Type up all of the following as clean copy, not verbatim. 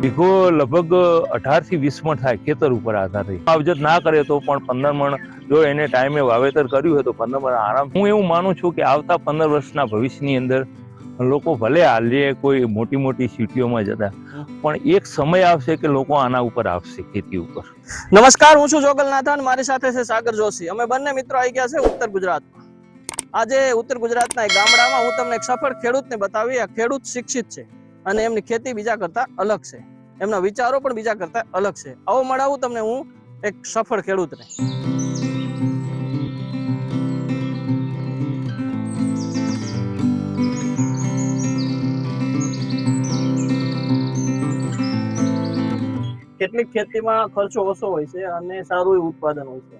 વીઘો લગભગ 18 થી 20 મણ થાય, ખેતર ઉપર આધાર રહી. માવજત ના કરે તો પણ 15 મણ, જો એને ટાઈમે વાવેતર કર્યું હોય તો 15 મણ આરામ. હું એવું માનું છું કે આવતા 15 વર્ષના ભવિષ્યની અંદર લોકો ભલે હાલે કોઈ મોટી મોટી સિટીઓમાં જતા, પણ એક સમય આવશે કે લોકો આના ઉપર આવશે, ખેતી ઉપર. નમસ્કાર, હું છું જોગલનાથન, મારી સાથે છે સાગર જોશી. અમે બંને મિત્રો આવી ગયા છે ઉત્તર ગુજરાતમાં. આજે ઉત્તર ગુજરાતના એક ગામડામાં હું તમને એક સફળ ખેડૂતને બતાવી. આ ખેડૂત શિક્ષિત છે અને એમની ખેતી બીજા કરતા અલગ છે, એમના વિચારો પણ બીજા કરતા અલગ છે. આવો મળાવું તમને હું એક સફળ ખેડૂતને. કેટલીક ખેતીમાં ખર્ચો ઓછો હોય છે અને સારું એવું ઉત્પાદન હોય છે.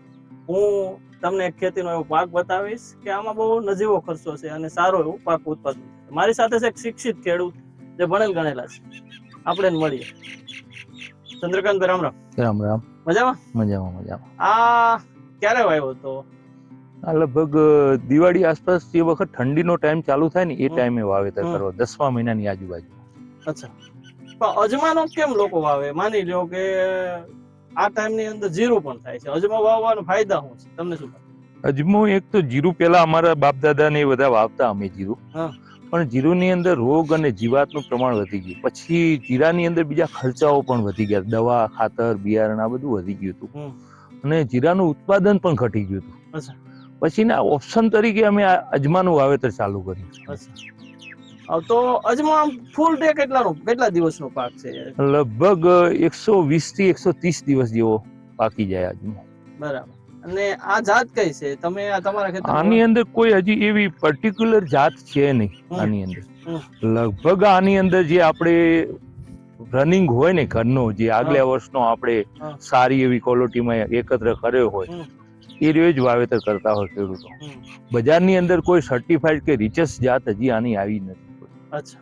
હું તમને એક ખેતીનો એવો પાક બતાવીશ કે આમાં બહુ નજીવો ખર્ચો છે અને સારો એવું પાક ઉત્પાદન. મારી સાથે છે એક શિક્ષિત ખેડૂત જે ભણેલ ગણેલા છે. આપણે મળીએ. ચંદ્રકાંત, રામ રામ. રામ રામ. મજામાં? મજામાં મજામાં. આ ક્યારે વાવ્યો હતો? આ લગભગ દિવાળી આસપાસ, જે વખત ઠંડીનો ટાઈમ ચાલુ થાય ને એ ટાઈમે વાવેતર કરો, 10મા મહિનાની આજુબાજુ. અચ્છા, પણ અજમાનો કેમ લોકો વાવે? માની લો કે આ ટાઈમ ની અંદર જીરું પણ થાય છે, અજમો વાવવાનો ફાયદા શું છે, તમને શું લાગે? અજમો એક તો જીરું પેલા અમારા બાપ દાદા ને બધા વાવતા, અમે જીરું. પણ જીરુની અંદર રોગ અને જીવાતનું પ્રમાણ વધી ગયું. પછી જીરાની અંદર બીજા ખર્ચાઓ પણ વધી ગયા, દવા, ખાતર, બિયારણ, આ બધું વધી ગયું હતું અને જીરાનું ઉત્પાદન પણ ઘટી ગયું હતું. પછી ના ઓપ્શન તરીકે અમે અજમાનું વાવેતર ચાલુ કર્યું. તો અજમો ફૂલ ડે કેટલા દિવસનો પાક છે? લગભગ 120 થી 130 દિવસ જેવો પાકી જાય અજમો. બરાબર. અને આ જાત કઈ છે? તમે તમારા ખેતરમાં? આની અંદર કોઈ હજી એવી પર્ટિક્યુલર જાત છે નહીં. આની અંદર લગભગ આની અંદર જે આપણે રનિંગ હોય ને ઘરનો, જે આગલા વર્ષનો આપણે સારી એવી ક્વોલિટીમાં એકત્ર કર્યો હોય, એ જ વાવેતર કરતા હોય ખેડૂતો. બજારની અંદર કોઈ સર્ટિફાઈડ કે રિચેસ જાત હજી આની આવી નથી. અચ્છા,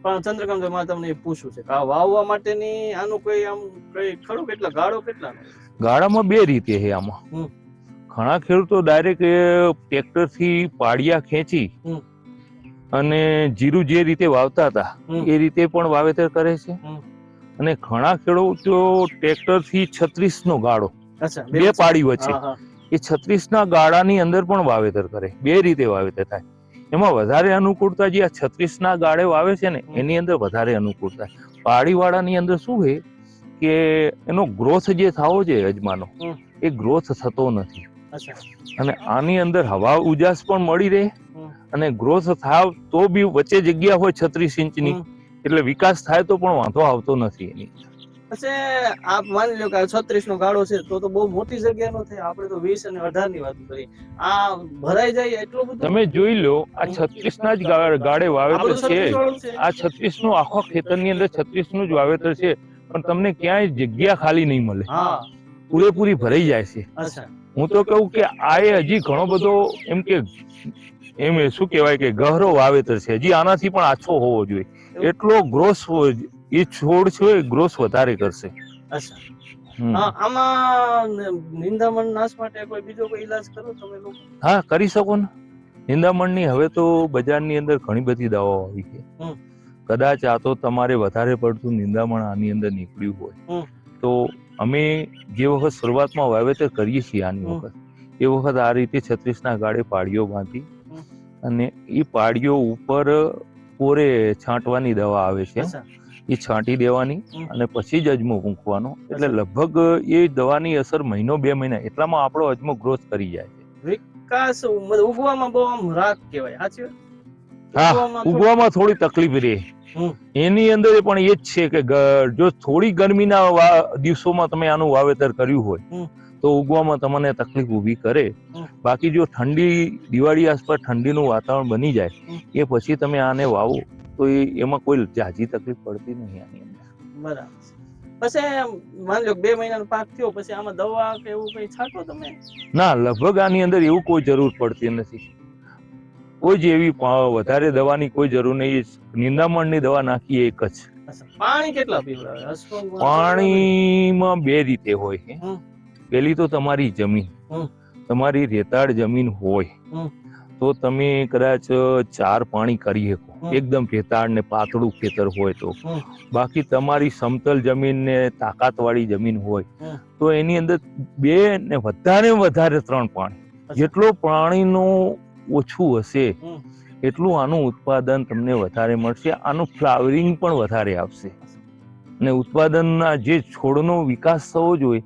પણ ચંદ્રકાંત, મારે તમને એ પૂછવું છે કે આ વાવવા માટેની આનું કોઈ આમ કઈ ખરું, કેટલા ગાળો કેટલા? ગાળામાં બે રીતે છે આમાં. ઘણા ખેડૂતો ડાયરેક્ટ ટ્રેક્ટર થી પાડિયા ખેંચી અને જીરું જે રીતે વાવતા હતા એ રીતે પણ વાવેતર કરે છે. અને ઘણા ખેડૂતો ટ્રેક્ટર થી 36 નો ગાળો, બે પાડી વચ્ચે, એ 36 ના ગાળાની અંદર પણ વાવેતર કરે. બે રીતે વાવેતર થાય. એમાં વધારે અનુકૂળતા જે આ 36 ના ગાળે વાવે છે ને, એની અંદર વધારે અનુકૂળતા. પાડી વાળાની અંદર શું છે કે એનો ગ્રોથ જે થવો છે અજમાનો, એ ગ્રોથ થતો નથી. અને આની અંદર હવા ઉજાસ પણ મળી રહે અને ગ્રોથ થાવ તો બી વચ્ચે જગ્યા હોય 36 ઇંચની, એટલે વિકાસ થાય તો પણ વાંધો આવતો નથી એની. પછી આપ માની લો કે 36 નો ગાળો છે તો બહુ મોટી જગ્યા નો થાય. આપણે તો 20 અને 18 ની વાત કરી. આ ભરાઈ જાય એટલું બધું? તમે જોઈ લો, આ 36 ના જ ગાળે વાવેતર છે. આ 36 નું આખો ખેતરની અંદર 36 નું જ વાવેતર છે, પણ તમને ક્યાંય જગ્યા ખાલી નહીં મળે, પૂરેપૂરી ભરાઈ જાય છે. હું તો કહું કે આ હજી ઘણો બધો એમ શું કહેવાય કે ગહરો વાવેતર છે. હજી આનાથી પણ આછો હોવો જોઈએ, એટલો ગ્રોથ એ છોડ છે, ગ્રોથ વધારે કરશે. આમાં નિંદામણ નાશ માટે કોઈ બીજો કોઈ ઈલાજ કરો તમે લોકો? હા, કરી શકો ને. નિંદામણની હવે તો બજારની અંદર ઘણી બધી દવાઓ આવી છે. કદાચ આ તો તમારે વધારે પડતું નિંદામણ આની અંદર નીકળ્યું હોય તો અમે જે વખત શરૂઆતમાં વાવેતર કરીએ છીએ આની વખત, એ વખત આ રીતે 36 ના ગાળે પાડીઓ બાંધી અને એ પાડીઓ ઉપર પોરે છાંટવાની દવા આવે છે, એ છાંટી દેવાની અને પછી જ અજમો મૂકવાનો. એટલે લગભગ એ દવાની અસર 1-2 મહિના, એટલામાં આપણો અજમો ગ્રોથ કરી જાય છે. વિકાસ ઉગવામાં બહુ આમ રાત કહેવાય, સાચી વાત? હા, ઉગવામાં થોડી તકલીફ રહે. એની અંદર પણ એ જ છે કે જો થોડી ગરમીના દિવસોમાં તમે આનું વાવેતર કર્યું હોય તો ઉગવામાં તમને તકલીફ ઊભી કરે. બાકી જો ઠંડી, દિવાળી આસપાસ ઠંડીનું વાતાવરણ બની જાય એ પછી તમે આને વાવો તો એમાં કોઈ ઝાઝી તકલીફ પડતી નહીં આની અંદર. બરાબર. પછી માની લો 2 મહિનાનો પાક થયો પછી આમાં દવા કે એવું કઈ છાંટો તમે? ના, લગભગ આની અંદર એવું કોઈ જરૂર પડતી નથી. કોઈ જ એવી વધારે દવાની કોઈ જરૂર નહીં. નિંદામણની દવા નાખીએ એક જ. પાણી કેટલા પીવડાવે? પાણીમાં બે રીતે હોય છે. પેલી તો તમારી જમીન, તમારી રેતાળ જમીન હોય તો તમે કદાચ 4 પાણી કરી શકો, એકદમ ભેતાળ ને પાતળું ખેતર હોય તો. બાકી તમારી સમતલ જમીન ને તાકાત વાળી જમીન હોય તો એની અંદર 2 ને વધારે 3 પાણી. જેટલો પાણીનું ઓછું હશે એટલું આનું ઉત્પાદન તમને વધારે મળશે, આનું ફ્લાવરિંગ પણ વધારે આવશે અને ઉત્પાદનના જે છોડનો વિકાસ થવો જોઈએ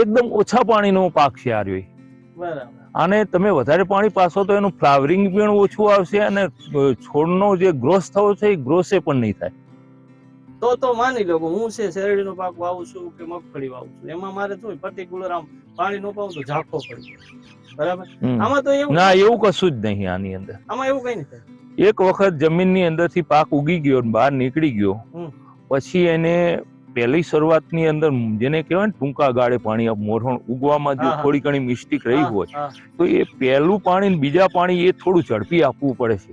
એકદમ ઓછા પાણીનો પાક છે આ રહ્યો. બરાબર. અને તમે વધારે પાણી પાશો તો એનું ફ્લાવરિંગ પણ ઓછું આવશે અને છોડનો જે ગ્રોથ થવો છે એ ગ્રોથ પણ નહીં થાય. તો માની લો કે હું છે શેરડીનો પાક વાવું છું કે મગફળી વાવું છું, એમાં મારે શું પર્ટિક્યુલર આમ પાણી નો પાવું તો ઝાંખો પડી જાય, બરાબર? આમાં તો એવું ના, એવું કશું જ નહીં આની અંદર. આમાં એવું કઈ નહીં થાય. એક વખત જમીનની અંદરથી પાક ઉગી ગયો બહાર નીકળી ગયો પછી એને પહેલી શરૂઆતની અંદર જેને કહેવાય ને ટૂંકા ગાળે પાણી મોરહણ ઉગવામાં જો થોડી ઘણી મિસ્ટેક રહી હોય તો એ પહેલું પાણી બીજા પાણી એ થોડું ઝડપી આપવું પડે છે.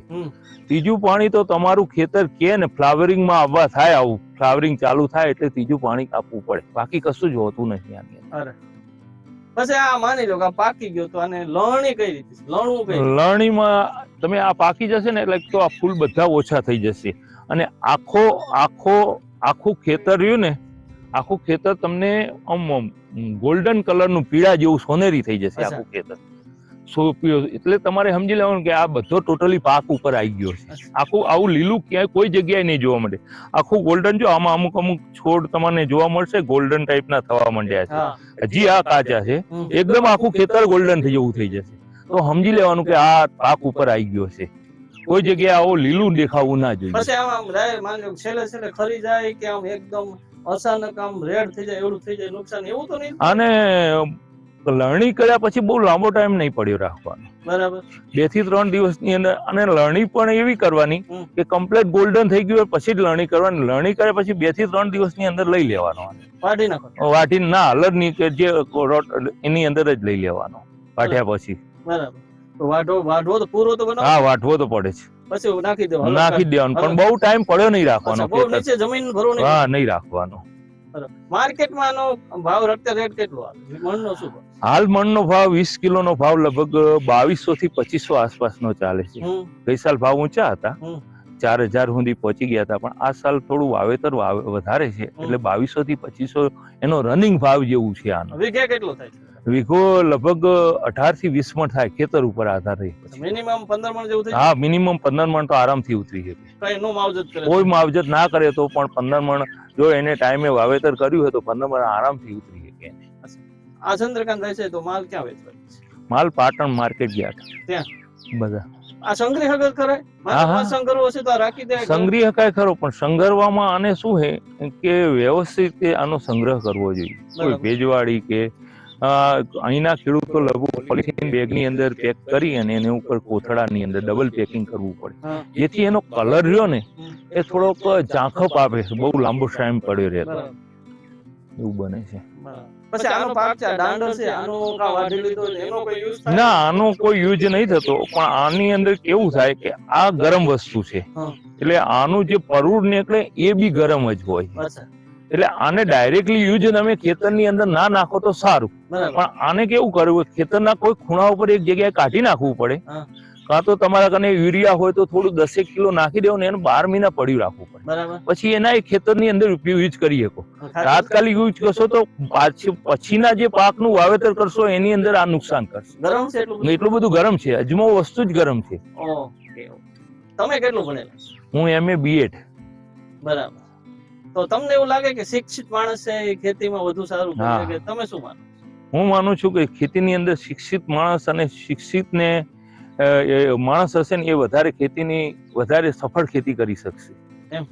ત્રીજું પાણી તો તમારું ખેતર કે ને ફ્લાવરિંગમાં આવવા થાય, આવું ફ્લાવરિંગ ચાલુ થાય એટલે ત્રીજું પાણી આપવું પડે, બાકી કશું જ હોતું નથી આની અંદર. પછી આ માની લો કે પાકી ગયો તો આને લણણી કઈ રીતે લણવું? કઈ લણણીમાં તમે આ પાકી જશે ને એટલે તો આ ફૂલ બધા ઓછા થઈ જશે અને આખું ખેતર રહ્યું ને, આખું ખેતર તમને આમ ગોલ્ડન કલરનું પીળા જેવું સોનેરી થઈ જશે આખું ખેતર. એટલે તમારે સમજી લેવાનું કે આ બધો ટોટલી પાક ઉપર આવી ગયો છે. આખું આવું લીલું ક્યાંય કોઈ જગ્યાએ નહીં જોવા મળે, આખું ગોલ્ડન. જો આમાં અમુક છોડ તમને જોવા મળશે ગોલ્ડન ટાઈપના થવા માંડ્યા છે, હજી આ કાચા છે, એકદમ આખું ખેતર ગોલ્ડન થઈ જવું થઈ જશે. તો સમજી લેવાનું કે આ પાક ઉપર આવી ગયો છે. કોઈ જગ્યાએ આવો લીલું દેખાવું ના જોઈએ. પછી આમ માનો છેલ્લે ખરી જાય કે આમ એકદમ અચાનક આમ રેડ થઈ જાય, એવું થઈ જાય, નુકસાન એવું તો નહીં? અને લણણી કર્યા પછી બહુ લાંબો ટાઈમ નહીં પડ્યો રાખવાનો, બરાબર? 2 થી 3 દિવસની અંદર. અને લણણી પણ એવી કરવાની કે કમ્પ્લીટ ગોલ્ડન થઈ ગયું પછી જ લણણી કરવાની. લણણી કર્યા પછી 2 થી 3 દિવસની અંદર લઈ લેવાનો, વાટી નાખો. વાટી ના હલરની કે જે એની અંદર જ લઈ લેવાનો વાટ્યા પછી, બરાબર? વાઢવો તો પૂરો તો બનાવો. હા, વાઢવો તો પડે છે, પછી નાખી દેવાનું. પણ બહુ ટાઈમ પડ્યો નહીં રાખવાનો, નીચે જમીન ભરવું હા નહીં રાખવાનો. માર્કેટમાં આનો ભાવ રેટ કેટલો આવે? મણનો શું ભાવ? હાલ મણનો ભાવ 20 કિલોનો ભાવ લગભગ 2200 થી 2500 આસપાસનો ચાલે છે. ગઈ સાલ ભાવ ઊંચા હતા, 4000 સુધી પહોંચી ગયા હતા, પણ આ સાલ થોડું વાવેતર વધારે છે એટલે 2200 થી 2500 એનો રનિંગ ભાવ જેવું છે. આનો વીઘે કેટલો થાય છે? વીઘો લગભગ 18 થી 20 મણ થાય, ખેતર ઉપર આધાર રહે. મિનિમમ 15 મણ જેવું થાય? હા, મિનિમમ 15 મણ તો આરામથી ઉતરી શકે. કોઈ માવજત ના કરે તો પણ 15 મણ જો એને ટાઈમે વાવેતર કર્યું હોય તો 15 મણ આરામથી ઉતરી શકે. આ ચંદ્રકાંત થાય છે તો માલ ક્યાં વેચવાનો? માલ પાટણ માર્કેટ યાર્ડ ત્યાં બધા. આ સંગ્રહ હગર કરે? સંગ્રહ હશે તો રાખી દે. સંગ્રહ હકાય ખરો, પણ સંગ્રહવામાં આને શું છે કે વ્યવસ્થિત આનો સંગ્રહ કરવો જોઈએ. કોઈ ભેજવાળી કે અહીંના ખેડૂતો લઘુ પોલિથીન બેગની અંદર પેક કરી અને એની ઉપર કોથળાની અંદર ડબલ પેકિંગ કરવું પડે, જેથી એનો કલર રહ્યો ને એ થોડોક ઝાંખપ આપે છે, બહુ લાંબો ટાઈમ પડ્યો રહેતો એવું બને છે. પછી આનો પાક છે, દાંડર છે, આનો કા વાઢી લીધો એનો કોઈ યુઝ થાય? ના, આનો કોઈ યુઝ નહીં થતો, પણ આની અંદર કેવું થાય કે આ ગરમ વસ્તુ છે એટલે આનું જે પરુર નીકળે એ બી ગરમ જ હોય. એટલે આને ડાયરેક્ટલી યુઝ તમે ખેતરની અંદર ના નાખો તો સારું, પણ આને કેવું કરવું, ખેતરના કોઈ ખૂણા ઉપર એક જગ્યાએ કાઢી નાખવું પડે, કાં તો તમારા કને યુરિયા હોય તો થોડું 10 કિલો નાખી દેવું ને એને 12 મહિના પડ્યું રાખવું પડે, પછી એના એ ખેતરની અંદર યુઝ કરી શકો. તાત્કાલિક યુઝ કરશો તો પછીના જે પાકનું વાવેતર કરશો એની અંદર આ નુકસાન કરશે. ગરમ છે એટલું બધું ગરમ છે, અજમો વસ્તુ જ ગરમ છે. તમે કેટલું ભણેલા? હું MA B.Ed. બરાબર. તો તમને એવું લાગે કે શિક્ષિત માણસ છે એ ખેતીમાં વધુ સારું કરે કે તમે શું માનો? હું માનું છું કે ખેતીની અંદર શિક્ષિત માણસ અને શિક્ષિત ને માણસ હશે ને એ વધારે ખેતીની વધારે સફળ ખેતી કરી શકશે. એમ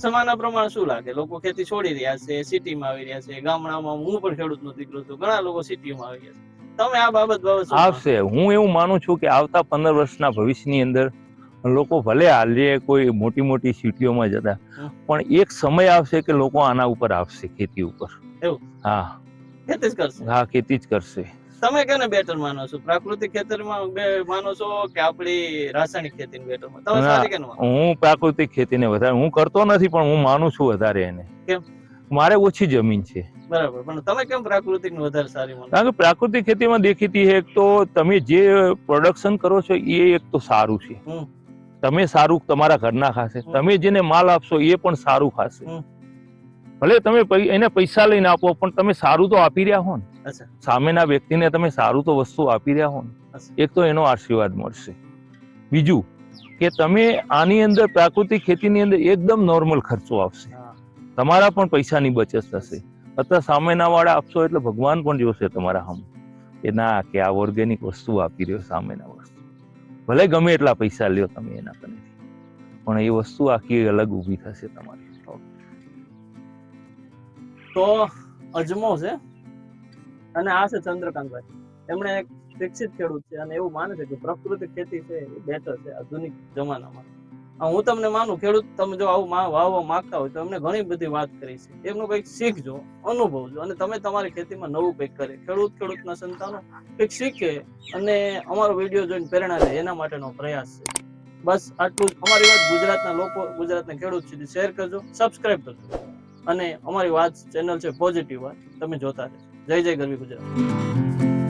સમાના પ્રમાણે શું લાગે? લોકો ખેતી છોડી રહ્યા છે, સિટીમાં આવી રહ્યા છે, ગામડામાં. હું પણ ખેડૂતનો દીકરો છું, ઘણા લોકો સિટીમાં આવી રહ્યા છે. તમે આ બાબત આવશે. હું એવું માનું છું કે આવતા 15 વર્ષના ભવિષ્યની અંદર લોકો ભલે હાલે કોઈ મોટી સિટીઓમાં જતા, પણ એક સમય આવશે કે લોકો આના ઉપર આવશે, ખેતી ઉપર. હા, ખેતી જ કરશે. હા, ખેતી જ કરશે. તમે કેને બેટર માનો છો? પ્રાકૃતિક ખેતરમાં માનો છો કે આપણી રાસાયણિક ખેતીને બેટર માનો? તમે સારી કેને માનો? હું પ્રાકૃતિક ખેતીને વધારે, હું કરતો નથી પણ હું માનું છું વધારે એને. કેમ? મારે ઓછી જમીન છે. બરાબર, પણ તમે કેમ પ્રાકૃતિક વધારે સારી માનો? કારણ કે પ્રાકૃતિક ખેતીમાં દેખીતી છે, એક તો તમે જે પ્રોડક્શન કરો છો એ એક તો સારું છે. તમે સારું તમારા ઘરના ખાશે, તમે જેને માલ આપશો એ પણ સારું ખાશે. ભલે તમે એને પૈસા લઈને આપો પણ તમે સારું તો આપી રહ્યા હો ને. સામેના વ્યક્તિને તમે સારું તો વસ્તુ આપી રહ્યા હો ને, એક તો એનો આશીર્વાદ મળશે. બીજું કે તમે આની અંદર પ્રાકૃતિક ખેતીની અંદર એકદમ નોર્મલ ખર્ચો આવશે, તમારા પણ પૈસાની બચત થશે. અથવા સામેના વાળા આપશો એટલે ભગવાન પણ જોશે તમારા સામે કે ના કે આ ઓર્ગેનિક વસ્તુ આપી રહ્યો સામેના વસ્તુ. ભલે ગમે એટલા પૈસા લ્યો તમે એના કનેથી, પણ એ વસ્તુ આખી અલગ ઊભી થશે તમારી. તો અજમો છે અને આ છે ચંદ્રકાંતભાઈ. એમણે એક શિક્ષિત ખેડૂત છે અને એવું માને છે કે પ્રાકૃતિક ખેતી છે એ બેટર છે આધુનિક જમાનામાં. હું તમને માનું, ખેડૂત તમે જો આવું વાવવા માંગતા હોય તો એમને ઘણી બધી વાત કરી છે. એમનું કંઈક શીખજો, અનુભવજો અને તમે તમારી ખેતીમાં નવું કંઈક કરે. ખેડૂતના સંતાનો કંઈક શીખે અને અમારો વિડીયો જોઈને પ્રેરણા લે, એના માટેનો પ્રયાસ છે. બસ આટલું જ. અમારી વાત ગુજરાતના લોકો, ગુજરાતના ખેડૂત સુધી શેર કરજો, સબસ્ક્રાઇબ કરજો અને અમારી વાત ચેનલ છે પોઝિટિવ વાત, તમે જોતા રહેજો. જય જય ગરવી ગુજરાત.